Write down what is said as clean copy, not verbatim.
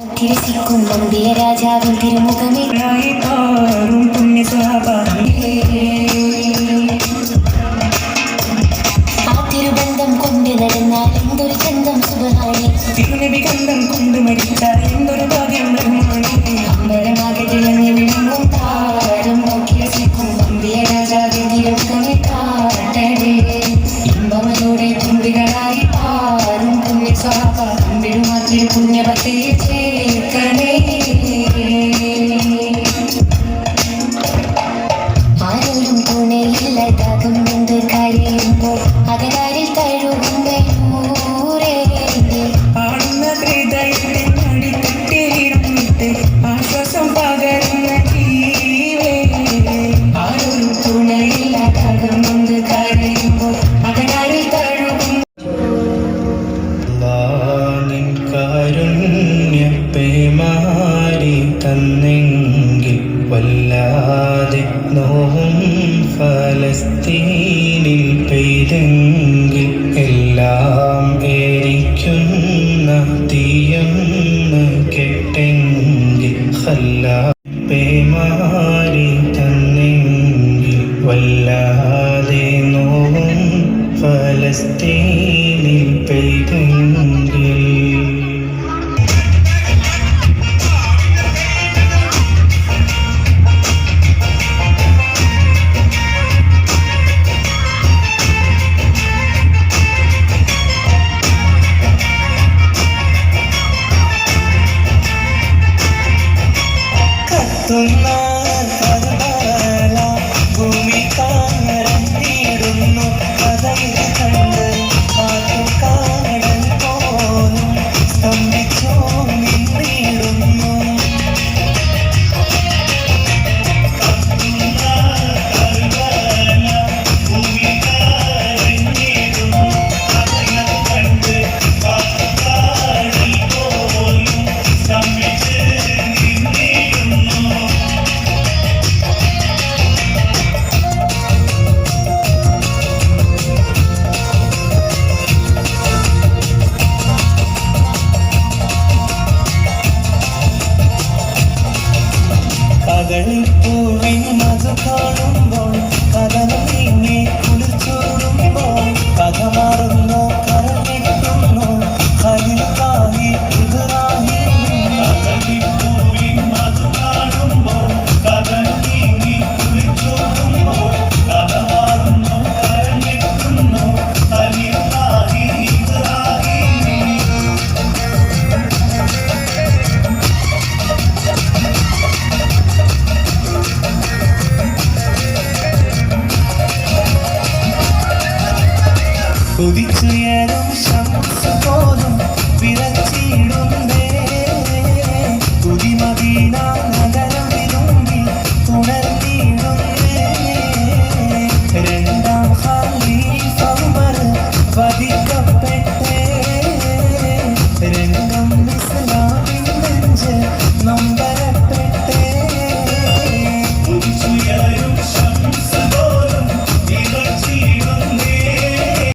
തിരസിക്കും നമ്പിയ രാജാവിൻ തിരുമുഖമേ ആ തിരുബന്ധം കൊണ്ട് നടന്നാൽ എന്തൊരു ചന്തം സുബഹാനി തിരുനബി ഗന്ധം കൊണ്ട് മരിച്ചാൽ എന്തൊരു ഭാഗ്യം അമ്പലമാകെ തിളങ്ങി വിളങ്ങും താരം നോക്കി രസിക്കും നമ്പിയ രാജാവിൻ തിരുമുഖമേ കാട്ടടേ ഇമ്പമതോടെ തുമ്പികളായി പാറും പുണ്യ സ്വഭാവ അമ്പിടുമാത്തിൽ പുണ്യഭക്തിയെ ചേർക്കണേ ആരോരും തുണയില്ലാതാകും എന്ത് കരയുമ്പോൾ അകലാരിൽ തഴുകുമ്പൂരേ ആടുന്ന ഹൃദയത്തിൻ അടിത്തട്ടിലിരുന്നിട്ട് ആശ്വാസം പകരുന്ന ജീവേ ആരോരും തുണയില്ലാതാകും എന്ത് കരയുമ്പോൾ അകലാരിൽ തഴുകും കാരുണ്യപ്പേ മാറി തന്നെങ്കിൽ വല്ലാതെ നോവും ഫലസ്തീനിൽ പെയ്തെങ്കിൽ എല്ലാം ഏരിക്കുന്ന തീയൊന്ന് കെട്ടെങ്കിൽ ഹല്ലാപ്പേ മാറി തന്നെങ്കിൽ വല്ലാതെ നോവും ഫലസ്തീനിൽ പെയ്തെങ്കിൽ കത്തുന്ന കർബല ഭൂമി കാരണ്ടിടുന്നു കഥയിൽ കണ്ട് കാട്ടുകാടൻ പോലും സ്തംഭിച്ചോ നിന്നിടുന്നു കത്തുന്ന കർബല ഭൂമി കാരണ്ടിടുന്നു കഥയിൽ കണ്ട് കാട്ടുകാടൻ പോലും സ്തംഭിച്ച് കദളിപ്പൂവിൻ മധു കാണുമ്പോൾ കഥനം നീങ്ങി കുളിച്ചൂടുമ്പോൾ കഥ മാറുന്നു കരഞ്ഞെത്തുന്നു ഖലീലുല്ലാഹി ഇബ്രാഹിം കദളിപ്പൂവിൻ മധു കാണുമ്പോൾ കഥനം നീങ്ങി കുളിച്ചൂടുമ്പോൾ കഥ മാറുന്നു കരഞ്ഞെത്തുന്നു ഖലീലുല്ലാഹി ഇബ്രാഹിം കുതിച്ചുയരും ശംസ് പോലും വിറച്ചിടുന്നേ